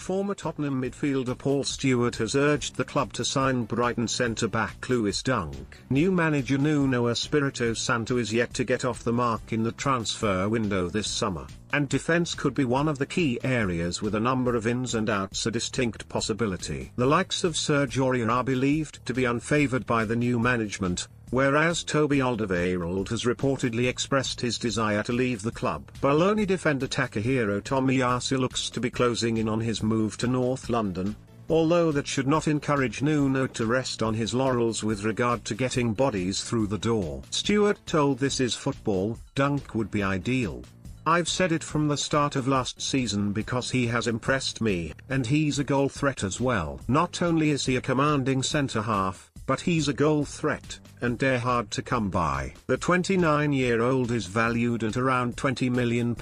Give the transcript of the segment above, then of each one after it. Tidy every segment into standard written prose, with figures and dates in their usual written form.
Former Tottenham midfielder Paul Stewart has urged the club to sign Brighton centre-back Lewis Dunk. New manager Nuno Espirito Santo is yet to get off the mark in the transfer window this summer, and defence could be one of the key areas with a number of ins and outs a distinct possibility. The likes of Sergio Aurier are believed to be unfavoured by the new management, whereas Toby Alderweireld has reportedly expressed his desire to leave the club. Bologna defender Takahiro Tomiyasu looks to be closing in on his move to North London, although that should not encourage Nuno to rest on his laurels with regard to getting bodies through the door. Stewart told This Is Football, Dunk would be ideal. I've said it from the start of last season because he has impressed me, and he's a goal threat as well. Not only is he a commanding centre-half, but he's a goal threat, and they're hard to come by. The 29-year-old is valued at around £20 million,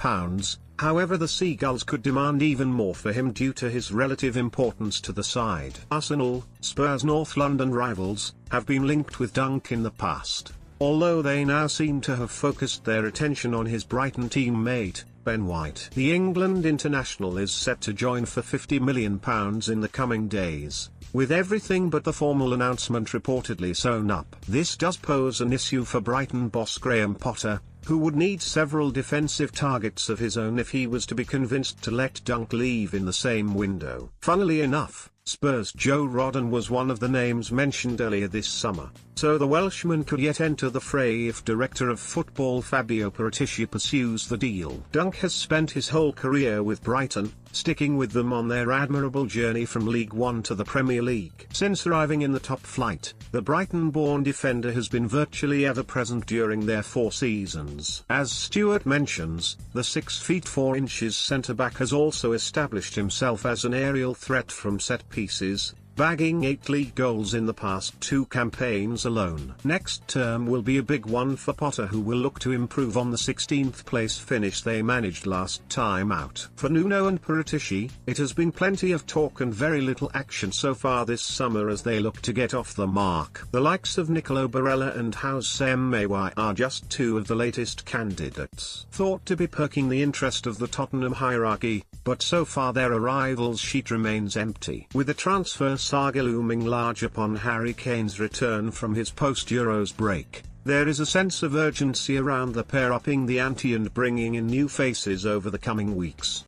however the Seagulls could demand even more for him due to his relative importance to the side. Arsenal, Spurs' North London rivals, have been linked with Dunk in the past, although they now seem to have focused their attention on his Brighton teammate, Ben White. The England international is set to join for £50 million in the coming days, with everything but the formal announcement reportedly sewn up. This does pose an issue for Brighton boss Graham Potter, who would need several defensive targets of his own if he was to be convinced to let Dunk leave in the same window. Funnily enough, Spurs' Joe Rodon was one of the names mentioned earlier this summer, so the Welshman could yet enter the fray if Director of Football Fabio Paratici pursues the deal. Dunk has spent his whole career with Brighton, sticking with them on their admirable journey from League One to the Premier League. Since arriving in the top flight, the Brighton-born defender has been virtually ever present during their 4 seasons. As Stewart mentions, the 6 feet 4 inches centre-back has also established himself as an aerial threat from set pieces, bagging 8 league goals in the past 2 campaigns alone. Next term will be a big one for Potter, who will look to improve on the 16th place finish they managed last time out. For Nuno and Paratici, it has been plenty of talk and very little action so far this summer as they look to get off the mark. The likes of Nicolo Barella and Houssem Maouai are just 2 of the latest candidates, thought to be perking the interest of the Tottenham hierarchy, but so far their arrivals sheet remains empty. With the transfer saga looming large upon Harry Kane's return from his post-Euros break, there is a sense of urgency around the pair upping the ante and bringing in new faces over the coming weeks.